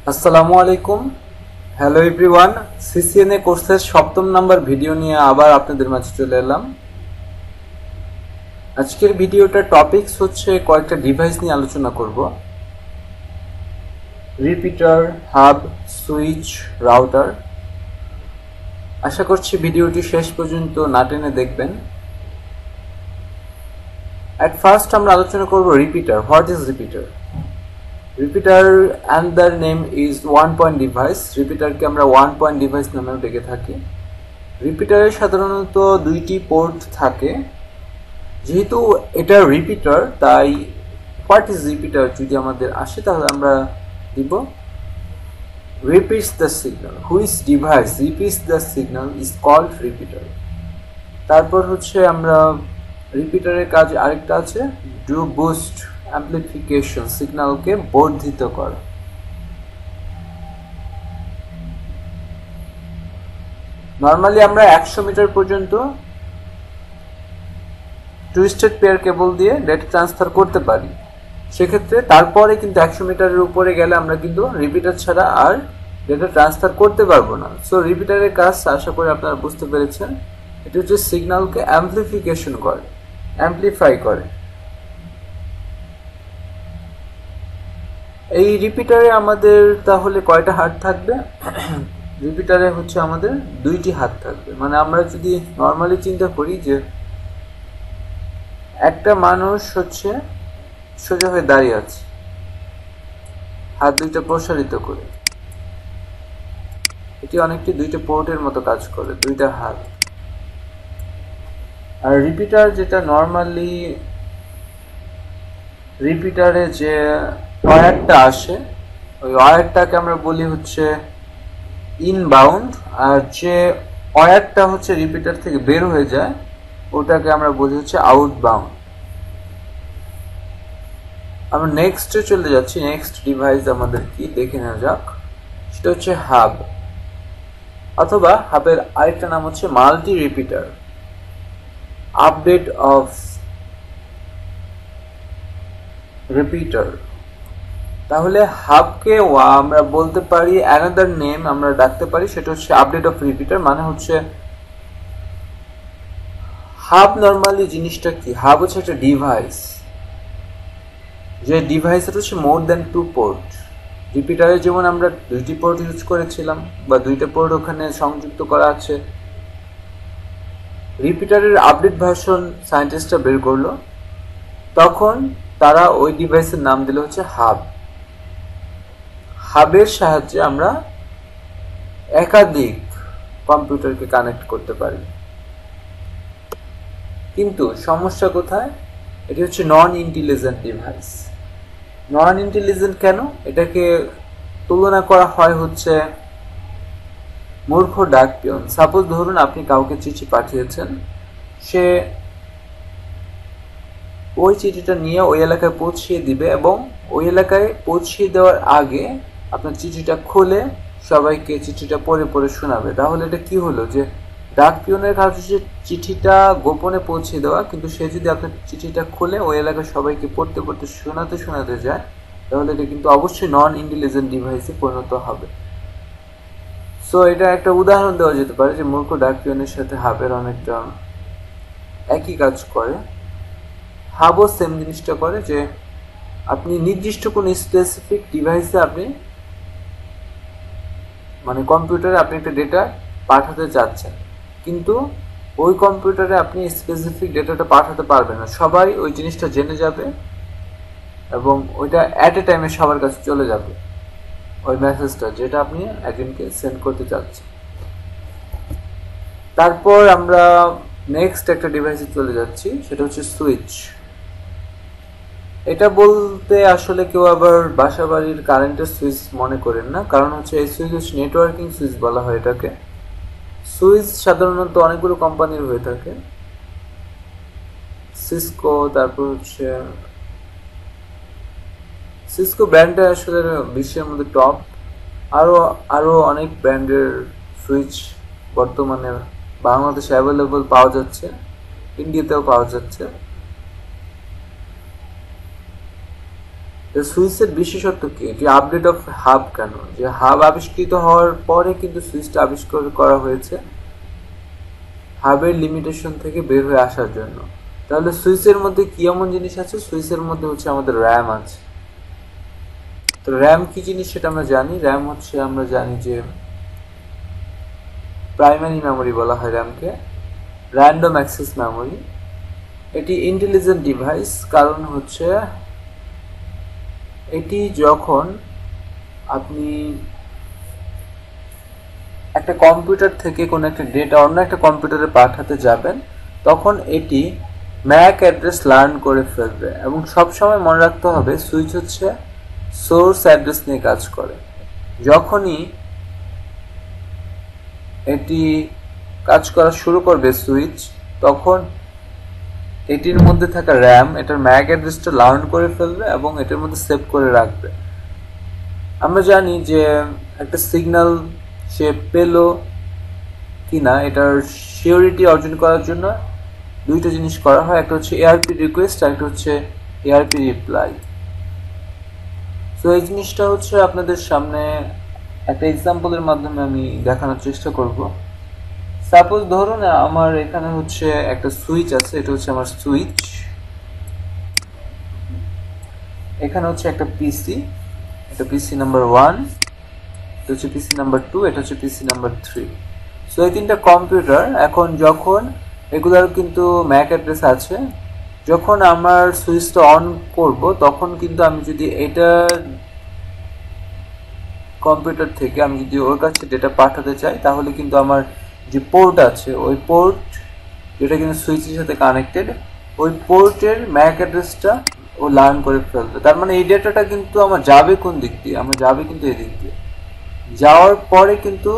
আসসালামু আলাইকুম। Hello everyone, CCNA কোর্সের 7ম নাম্বার ভিডিও নিয়ে আবার আপনাদের মাঝে চলে এলাম। আজকের ভিডিওটার টপিকস হচ্ছে কয়েকটা ডিভাইস নিয়ে আলোচনা করব। Repeater, hub, switch, router. আশা করছি ভিডিওটি শেষ পর্যন্ত না টেনে দেখবেন। অ্যাট ফার্স্ট আমরা আলোচনা করব repeater. What is repeater? Repeater another name is one point device. রিপিটারকে আমরা ওয়ান পয়েন্ট ডিভাইস নামেও ডেকে থাকি। রিপিটারের সাধারণত দুইটি পোর্ট থাকে। যেহেতু এটা রিপিটার, তাই হোয়াট ইজ রিপিটার যদি আমাদের আসে তাহলে আমরা দিব repeats the signal. Which device repeats the signal is called repeater. তারপর হচ্ছে আমরা রিপিটারের কাজ আরেকটা আছে, ডু বুস্ট অ্যাম্প্লিফিকেশন, সিগন্যালকে বর্ধিত করে। নর্মালি আমরা 100 মিটার পর্যন্ত টুইস্টেড পেয়ার কেবল দিয়ে ডেটা ট্রান্সফার করতে পারি। সেক্ষেত্রে তারপরে কিন্তু 100 মিটারের উপরে গেলে আমরা কিন্তু রিপিটার ছাড়া আর ডেটা ট্রান্সফার করতে পারবো না। সো রিপিটারের কাজ আশা করি আপনারা বুঝতে পেরেছেন। এটা হচ্ছে সিগন্যালকে অ্যাম্প্লিফিকেশন করে, অ্যাম্প্লিফাই করে। এই রিপিটারে আমাদের তাহলে কয়টা হাত থাকবে? রিপিটারে হচ্ছে আমাদের দুইটি হাত থাকবে। মানে আমরা যদি নর্মালি চিন্তা করি যে একটা মানুষ হচ্ছে সোজা হয়ে দাঁড়িয়ে আছে, হাত দুইটা প্রসারিত করে, এটি অনেকটি দুইটা পোর্টের মতো কাজ করে, দুইটা হাত। আর রিপিটার যেটা নর্মালি রিপিটারে যে ওয়্যারটা আসে, ওই ওয়্যারটাকে আমরা বলি হচ্ছে ইনবাউন্ড, আর যে ওয়্যারটা হচ্ছে রিপিটার থেকে বের হয়ে যায় ওটাকে আমরা বলি হচ্ছে আউটবাউন্ড। আমরা নেক্সটে চলে যাচ্ছি। নেক্সট ডিভাইস আমাদের কি দেখে নেওয়া যাক। সেটা হচ্ছে হাব, অথবা হাবের আরেকটা নাম হচ্ছে multi repeater, update of repeater. তাহলে হাবকে আমরা বলতে পারি অ্যানাদার নেম, আমরা ডাকতে পারি সেটা হচ্ছে আপডেট অফ রিপিটার। মানে হচ্ছে হাব নর্মালি জিনিসটা কি? হাব হচ্ছে একটা ডিভাইস, যে ডিভাইসের হচ্ছে মোর দ্যান টু পোর্ট। রিপিটারে যেমন আমরা দুইটি পোর্ট ইউজ করেছিলাম বা দুইটা পোর্ট ওখানে সংযুক্ত করা আছে। রিপিটারের আপডেট ভার্সন সায়েন্টিস্টরা বের করলো, তখন তারা ওই ডিভাইসের নাম দিল হচ্ছে হাব। হাবের সাহায্যে আমরা একাধিক কম্পিউটারকে কানেক্ট করতে পারি। কিন্তু সমস্যা কোথায়? এটি হচ্ছে নন ইন্টেলিজেন্ট ডিভাইস। নন ইন্টেলিজেন্ট কেন? এটাকে তুলনা করা হয় হচ্ছে মূর্খ ডাক পিয়ন। সাপোজ ধরুন আপনি কাউকে চিঠি পাঠিয়েছেন, সে ওই চিঠিটা নিয়ে ওই এলাকায় পৌঁছিয়ে দিবে এবং ওই এলাকায় পৌঁছিয়ে দেওয়ার আগে আপনার চিঠিটা খুলে সবাইকে চিঠিটা পড়ে পড়ে শোনাবে। তাহলে এটা কি হলো? যে ডাক পিয়নের কাজ হচ্ছে চিঠিটা গোপনে পৌঁছে দেওয়া, কিন্তু সে যদি আপনার চিঠিটা খুলে ওই এলাকায় সবাইকে পড়তে পড়তে শোনাতে শোনাতে যায়, তাহলে এটা কিন্তু অবশ্যই নন ইন্টেলিজেন্ট ডিভাইসে পরিণত হবে। সো এটা একটা উদাহরণ দেওয়া যেতে পারে যে মূর্খ ডাক পিয়নের সাথে হাবের অনেকটা একই কাজ করে। হাবও সেম জিনিসটা করে, যে আপনি নির্দিষ্ট কোন স্পেসিফিক ডিভাইসে আপনি মানে কম্পিউটারে আপনি একটা ডেটা পাঠাতে চাচ্ছেন, কিন্তু ওই কম্পিউটারে আপনি স্পেসিফিক ডেটাটা পাঠাতে পারবেন না। সবাই ওই জিনিসটা জেনে যাবে এবং ওইটা অ্যাট এ টাইমে সবার কাছে চলে যাবে, ওই মেসেজটা যেটা আপনি একজনকে সেন্ড করতে চাচ্ছেন। তারপর আমরা নেক্সট একটা ডিভাইসে চলে যাচ্ছি, সেটা হচ্ছে সুইচ। এটা বলতে আসলে কেউ আবার বাসা বাড়ির কারেন্টের সুইচ মনে করেন না, কারণ হচ্ছে এই সুইচ হচ্ছে নেটওয়ার্কিং সুইচ বলা হয় এটাকে। সুইচ সাধারণত অনেকগুলো কোম্পানির হয়ে থাকে, সিসকো, তারপর হচ্ছে সিসকো ব্র্যান্ডটা আসলে বিশ্বের মধ্যে টপ। আরো অনেক ব্র্যান্ডের সুইচ বর্তমানে বাংলাদেশে অ্যাভেলেবল পাওয়া যাচ্ছে, ইন্ডিয়াতেও পাওয়া যাচ্ছে। সুইচের বিশেষত্ব কি? এটি আপডেট অফ হাব কেন? যে হাব আবিষ্কৃত হওয়ার পরে কিন্তু সুইচটা আবিষ্কার করা হয়েছে হাবের লিমিটেশন থেকে বের হয়ে আসার জন্য। তাহলে সুইচের মধ্যে কি এমন জিনিস আছে? সুইচের মধ্যে হচ্ছে আমাদের র্যাম আছে। তো র্যাম কি জিনিস সেটা আমরা জানি। র্যাম হচ্ছে আমরা জানি যে প্রাইমারি মেমোরি বলা হয় র্যামকে, র্যান্ডম অ্যাক্সেস মেমোরি। এটি ইন্টেলিজেন্ট ডিভাইস, কারণ হচ্ছে এটি যখন আপনি একটা কম্পিউটার থেকে কোনো একটা ডেটা অন্য একটা কম্পিউটারে পাঠাতে যাবেন, তখন এটি ম্যাক অ্যাড্রেস লার্ন করে ফেলবে। এবং সবসময় মনে রাখতে হবে সুইচ হচ্ছে সোর্স অ্যাড্রেস নিয়ে কাজ করে। যখনই এটি কাজ করা শুরু করবে সুইচ, তখন এটির মধ্যে থাকা র্যাম এটার ম্যাক অ্যাড্রেসটা লার্ন করে ফেলবে এবং এটার মধ্যে সেভ করে রাখবে। আমরা জানি যে একটা সিগন্যাল সে পেল কিনা এটার সিওরিটি অর্জন করার জন্য দুইটা জিনিস করা হয়, একটা হচ্ছে এআরপি রিকোয়েস্ট আর একটা হচ্ছে এআরপি রিপ্লাই। তো এই জিনিসটা হচ্ছে আপনাদের সামনে একটা এক্সাম্পলের মাধ্যমে আমি দেখানোর চেষ্টা করব। সাপোজ ধরুন আমার এখানে হচ্ছে একটা সুইচ আছে, এটা হচ্ছে আমার সুইচ। এখানে হচ্ছে একটা পিসি, এটা পিসি নাম্বার 1, এটা হচ্ছে পিসি নাম্বার 2, এটা হচ্ছে পিসি নাম্বার 3। সো এই তিনটা কম্পিউটার। এখন যখন এগুলার কিন্তু ম্যাক অ্যাড্রেস আছে, যখন আমার সুইচটা অন করব তখন কিন্তু আমি যদি এটা কম্পিউটার থেকে আমি যদি ওর কাছে ডেটা পাঠাতে চাই, তাহলে কিন্তু আমার যে পোর্ট আছে ওই পোর্ট যেটা কিন্তু সুইচের সাথে কানেক্টেড, ওই পোর্টের ম্যাক অ্যাড্রেসটা ও লার্ন করে ফেলবে। তার মানে এই ডেটাটা কিন্তু আমার যাবে কোন দিক দিয়ে? আমার যাবে কিন্তু এই দিক দিয়ে। যাওয়ার পরে কিন্তু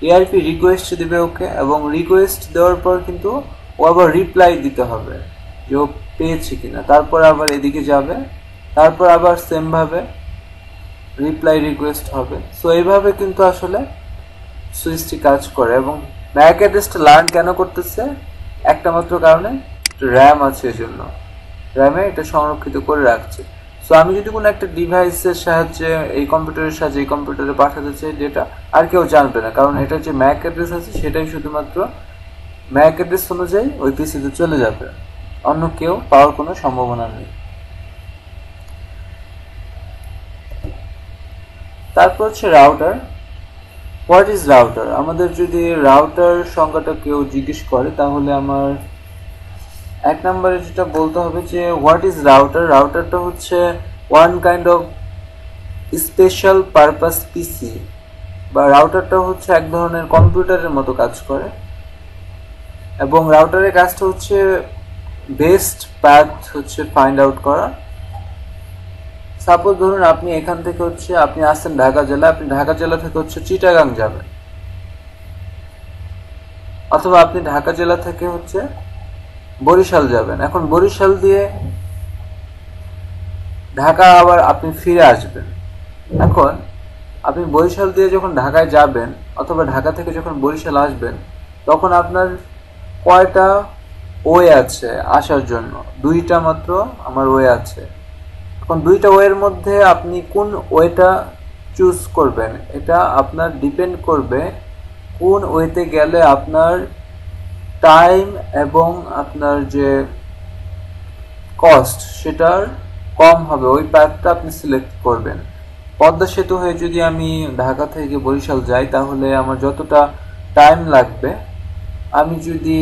এআরপি রিকোয়েস্ট দেবে ওকে, এবং রিকোয়েস্ট দেওয়ার পর কিন্তু ও আবার রিপ্লাই দিতে হবে যে ও পেয়েছে কিনা। তারপর আবার এদিকে যাবে, তারপর আবার সেমভাবে রিপ্লাই রিকোয়েস্ট হবে। সো এইভাবে কিন্তু আসলে সুইচটি কাজ করে। এবং ম্যাক অ্যাড্রেসটা লার্ন কেন করতেছে? একটা মাত্র কারণে, র্যাম আছে এজন্য, র্যামে এটা সংরক্ষিত করে রাখছে। সো আমি যদি কোনো একটা ডিভাইসের সাহায্যে এই কম্পিউটারের সাহায্যে এই কম্পিউটারে পাঠাতে চাই ডেটা, আর কেউ জানবে না, কারণ এটা যে ম্যাক অ্যাড্রেস আছে সেটাই শুধুমাত্র ম্যাক অ্যাড্রেস অনুযায়ী ওই পিসিতে চলে যাবে, অন্য কেউ পাওয়ার কোনো সম্ভাবনা নেই। তারপর হচ্ছে রাউটার। What is router? আমাদের যদি রাউটার সংজ্ঞাটা কেউ জিজ্ঞেস করে, তাহলে আমার এক নম্বরে যেটা বলতে হবে যে হোয়াট ইজ রাউটার। রাউটারটা হচ্ছে one kind of special purpose PC, বা রাউটারটা হচ্ছে এক ধরনের কম্পিউটারের মতো কাজ করে। এবং রাউটারের কাজটা হচ্ছে বেস্ট পাথ হচ্ছে ফাইন্ড আউট করা। সাপোজ ধরুন আপনি এখান থেকে হচ্ছে আপনি আসছেন ঢাকা জেলা, আপনি ঢাকা জেলা থেকে হচ্ছে চিটাগাং যাবেন, অথবা আপনি ঢাকা জেলা থেকে হচ্ছে বরিশাল যাবেন। এখন বরিশাল দিয়ে ঢাকা আবার আপনি ফিরে আসবেন। এখন আপনি বরিশাল দিয়ে যখন ঢাকায় যাবেন অথবা ঢাকা থেকে যখন বরিশাল আসবেন, তখন আপনার কয়টা ওয়ে আছে আসার জন্য? দুইটা মাত্র আমার ওয়ে আছে। এখন দুইটা ওয়ের মধ্যে আপনি কোন ওয়েটা চুজ করবেন এটা আপনার ডিপেন্ড করবে কোন ওয়েতে গেলে আপনার টাইম এবং আপনার যে কস্ট সেটার কম হবে, ওই প্যাথটা আপনি সিলেক্ট করবেন। পদ্মা সেতু হয়ে যদি আমি ঢাকা থেকে বরিশাল যাই, তাহলে আমার যতটা টাইম লাগবে, আমি যদি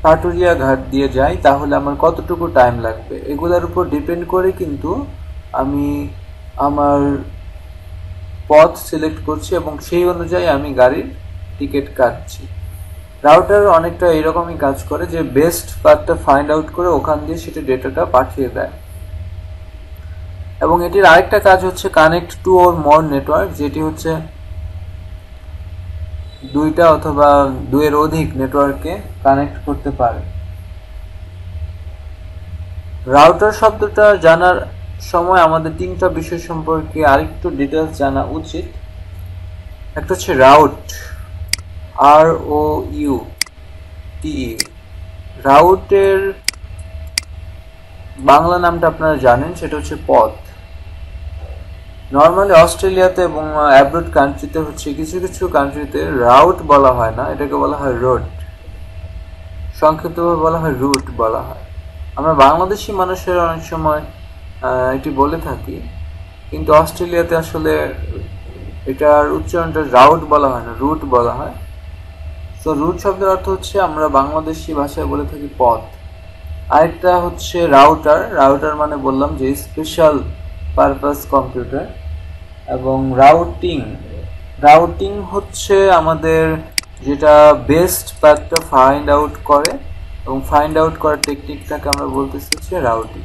পাটুরিয়া ঘাট দিয়ে যাই তাহলে আমার কতটুকু টাইম লাগবে, এগুলোর উপর ডিপেন্ড করে কিন্তু আমি আমার পথ সিলেক্ট করছি এবং সেই অনুযায়ী আমি গাড়ির টিকিট কাটছি। রাউটার অনেকটা এরকমই কাজ করে যে বেস্ট পাথটা ফাইন্ড আউট করে ওখান দিয়ে সেটা ডেটাটা পাঠিয়ে দেয়। এবং এটির আরেকটা কাজ হচ্ছে connect to or more network, যেটি হচ্ছে দুইটা অথবা দুইয়ের অধিক নেটওয়ার্কে কানেক্ট করতে পারে। রাউটার শব্দটা জানার সময় আমাদের তিনটা বিষয় সম্পর্কে আরেকটু ডিটেলস জানা উচিত। একটা হচ্ছে রাউট, ROUTE। রাউটের বাংলা নামটা আপনারা জানেন, সেটা হচ্ছে পথ। নর্মালি অস্ট্রেলিয়াতে এবং অ্যাব্রড কান্ট্রিতে হচ্ছে কিছু কিছু কান্ট্রিতে রাউট বলা হয় না, এটাকে বলা হয় রোড, সংক্ষিপ্তভাবে বলা হয় রুট বলা হয়। আমরা বাংলাদেশি মানুষের অনেক সময় এটি বলে থাকি, কিন্তু অস্ট্রেলিয়াতে আসলে এটার উচ্চারণটা রাউট বলা হয় না, রুট বলা হয়। তো রুট শব্দের অর্থ হচ্ছে আমরা বাংলাদেশি ভাষায় বলে থাকি পথ। আরেকটা হচ্ছে রাউটার, রাউটার মানে বললাম যে স্পেশাল পারপাস কম্পিউটার। এবং রাউটিং, রাউটিং হচ্ছে আমাদের যেটা বেস্ট পাথটা ফাইন্ড আউট করে, এবং ফাইন্ড আউট করার টেকনিকটাকে আমরা বলতেছি হচ্ছে রাউটিং।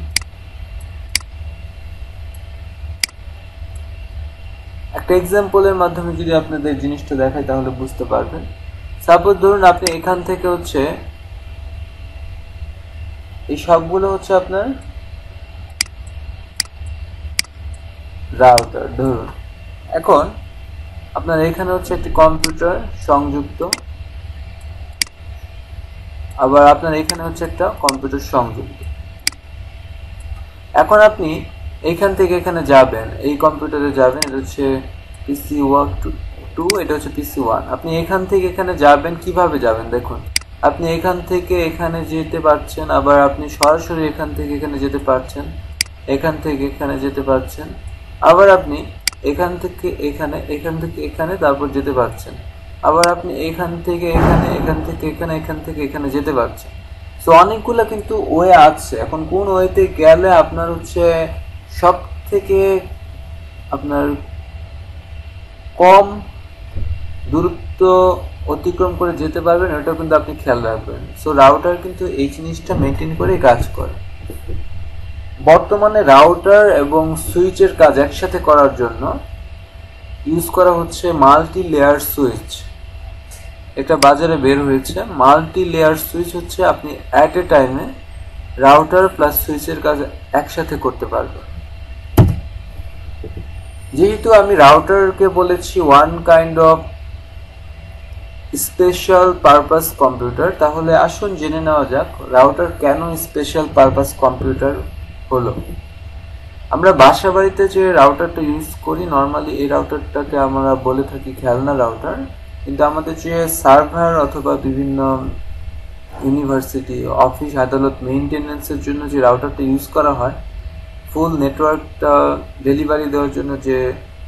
একটা এক্সাম্পলের মাধ্যমে যদি আপনাদের জিনিসটা দেখাই তাহলে বুঝতে পারবেন। সাপোজ ধরুন আপনি এখান থেকে হচ্ছে এই সবগুলো হচ্ছে আপনার রাউটার ধরুন। এখন আপনার এখানে হচ্ছে একটি কম্পিউটার সংযুক্ত, আবার আপনার এখানে হচ্ছে একটা কম্পিউটার সংযুক্ত। এখন আপনি এইখান থেকে এখানে যাবেন, এই কম্পিউটারে যাবেন, এটা হচ্ছে পিসি ওয়ার্ক 2, এটা হচ্ছে পিসি 1। আপনি এখান থেকে এখানে যাবেন, কিভাবে যাবেন দেখুন। আপনি এখান থেকে এখানে যেতে পারছেন, আবার আপনি সরাসরি এখান থেকে এখানে যেতে পারছেন, এখান থেকে এখানে যেতে পারছেন, আবার আপনি এখান থেকে এখানে, এখান থেকে এখানে তারপর যেতে পারছেন, আবার আপনি এখান থেকে এখানে, এখান থেকে এখানে, এখান থেকে এখানে যেতে পারছেন। সো অনেকগুলো কিন্তু ওয়ে আছে। এখন কোন ওয়েতে গেলে আপনার হচ্ছে সব থেকে আপনার কম দূরত্ব অতিক্রম করে যেতে পারবেন, ওটাও কিন্তু আপনি খেয়াল রাখবেন। সো রাউটার কিন্তু এই জিনিসটা মেনটেন করে কাজ করে। বর্তমানে রাউটার এবং সুইচের কাজ একসাথে করার জন্য ইউজ করা হচ্ছে মাল্টি লেয়ার সুইচ। এটা বাজারে বের হয়েছে। মাল্টি লেয়ার সুইচ হচ্ছে আপনি অ্যাট এ টাইমে রাউটার প্লাস সুইচের কাজ একসাথে করতে পারবেন। যেহেতু আমি রাউটারকে বলেছি one kind of special purpose computer, তাহলে আসুন জেনে নেওয়া যাক রাউটার কেন স্পেশাল পারপাস কম্পিউটার হলো। আমরা বাসা বাড়িতে যে রাউটারটা ইউজ করি, নর্মালি এই রাউটারটাকে আমরা বলে থাকি খেলনা রাউটার, কিন্তু আমাদের যে সার্ভার অথবা বিভিন্ন ইউনিভার্সিটি, অফিস, আদালত মেইনটেনেন্সের জন্য যে রাউটারটা ইউজ করা হয়, ফুল নেটওয়ার্কটা ডেলিভারি দেওয়ার জন্য যে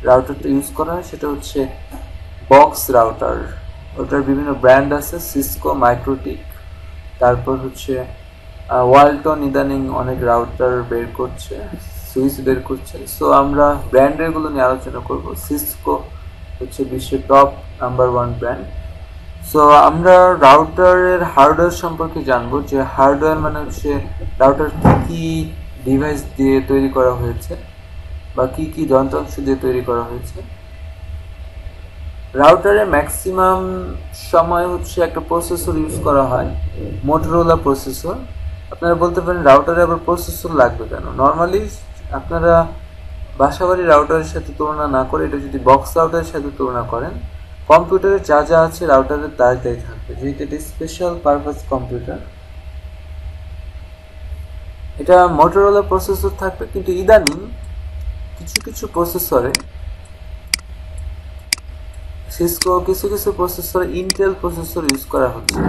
রাউটারটা ইউজ করা হয়, সেটা হচ্ছে বক্স রাউটার। ওটার বিভিন্ন ব্র্যান্ড আছে, সিসকো, মাইক্রোটিক, তারপর হচ্ছে ওয়ালটন ইদানিং অনেক রাউটার বের করছে, সুইচ বের করছে। সো আমরা ব্র্যান্ডেরগুলো নিয়ে আলোচনা করব। সিসকো হচ্ছে বিশ্বের টপ নাম্বার 1 ব্র্যান্ড। সো আমরা রাউটারের হার্ডওয়্যার সম্পর্কে জানবো, যে হার্ডওয়্যার মানে হচ্ছে রাউটার কি ডিভাইস দিয়ে তৈরি করা হয়েছে বা কি কি যন্ত্রাংশ দিয়ে তৈরি করা হয়েছে। রাউটারে ম্যাক্সিমাম সময় হচ্ছে একটা প্রসেসর ইউজ করা হয়, মোটরোলা প্রসেসর। আপনারা বলতে পারেন রাউটারে আবার প্রসেসর লাগবে কেন? নর্মালি আপনারা বাসাবাড়ি রাউটারের সাথে তুলনা না করে এটা যদি বক্স রাউটারের সাথে তুলনা করেন, কম্পিউটারে যা যা আছে রাউটারে তাই তাই থাকবে, যেহেতু এটা স্পেশাল পারপাস কম্পিউটার। এটা মোটরোলা প্রসেসর থাকবে, কিন্তু ইদানিং কিছু কিছু প্রসেসরে সিসকো, কিছু কিছু প্রসেসরে ইন্টেল প্রসেসর ইউজ করা হচ্ছে।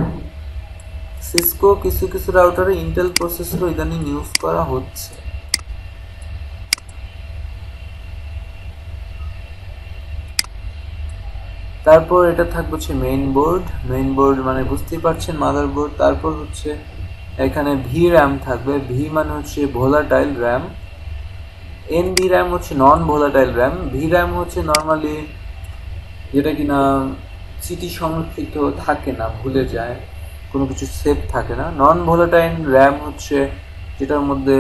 সিসকো কিছু কিছু রাউটারে ইন্টেল প্রসেসর ইদানিং ইউজ করা হচ্ছে। তারপর এটা থাকবে হচ্ছে মেইন বোর্ড। মেইন বোর্ড মানে বুঝতেই পারছেন মাদারবোর্ড। তারপর হচ্ছে এখানে ভি র্যাম থাকবে। ভি মানে হচ্ছে ভোলাটাইল র্যাম, এনভি র্যাম হচ্ছে non volatile RAM. V RAM হচ্ছে নর্মালি যেটা কিনা স্মৃতি সংরক্ষিত থাকে না, ভুলে যায়, কোনো কিছু সেভ থাকে না। নন ভোলাটাইল র্যাম হচ্ছে যেটার মধ্যে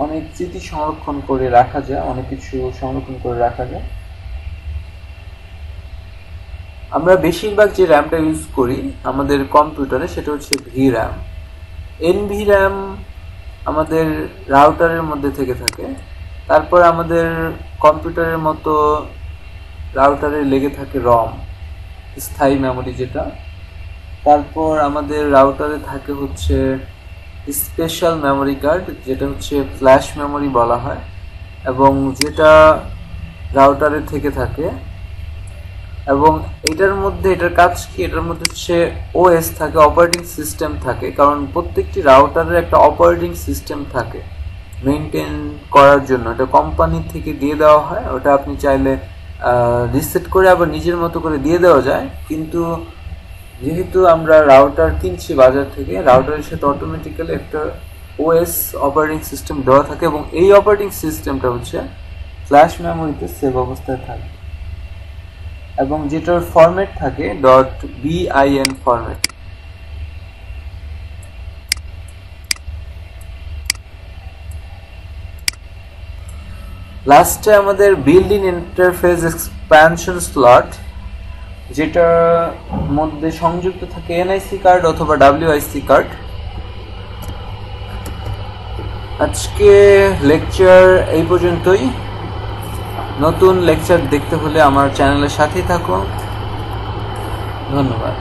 অনেক স্মৃতি সংরক্ষণ করে রাখা যায়, অনেক কিছু সংরক্ষণ করে রাখা যায়। আমরা বেশিরভাগ যে র্যামটা ইউজ করি আমাদের কম্পিউটারে সেটা হচ্ছে ভি র্যাম। এনভি র্যাম আমাদের রাউটারের মধ্যে থেকে থাকে। তারপর আমাদের কম্পিউটারের মতো রাউটারে লেগে থাকে রম, স্থায়ী মেমোরি যেটা। তারপর আমাদের রাউটারে থাকে হচ্ছে স্পেশাল মেমোরি কার্ড, যেটা হচ্ছে ফ্ল্যাশ মেমোরি বলা হয়। এবং যেটা রাউটারে থেকে থাকে, এবং এটার মধ্যে এটার কাজ কি, এটার মধ্যে হচ্ছে ওএস থাকে, অপারেটিং সিস্টেম থাকে, কারণ প্রত্যেকটি রাউটারের একটা অপারেটিং সিস্টেম থাকে মেনটেন করার জন্য। এটা কোম্পানি থেকে দিয়ে দেওয়া হয়, ওটা আপনি চাইলে রিসেট করে আবার নিজের মতো করে দিয়ে দেওয়া যায়। কিন্তু যেহেতু আমরা রাউটার কিনছি বাজার থেকে, রাউটারের সাথে অটোমেটিক্যালি একটা ওএস অপারেটিং সিস্টেম দেওয়া থাকে, এবং এই অপারেটিং সিস্টেমটা হচ্ছে ফ্ল্যাশ মেমোরিতে সেভ অবস্থায় থাকে, এবং যেটার ফরম্যাট থাকে .bin ফরম্যাট। লাস্টে আমাদের build in interface expansion slot, যেটার মধ্যে সংযুক্ত থাকে এনআইসি কার্ড অথবা ডাব্লিউআইসি কার্ড। আজকে লেকচার এই পর্যন্তই। নতুন লেকচার দেখতে হলে আমার চ্যানেলের সাথেই থাকুন। ধন্যবাদ।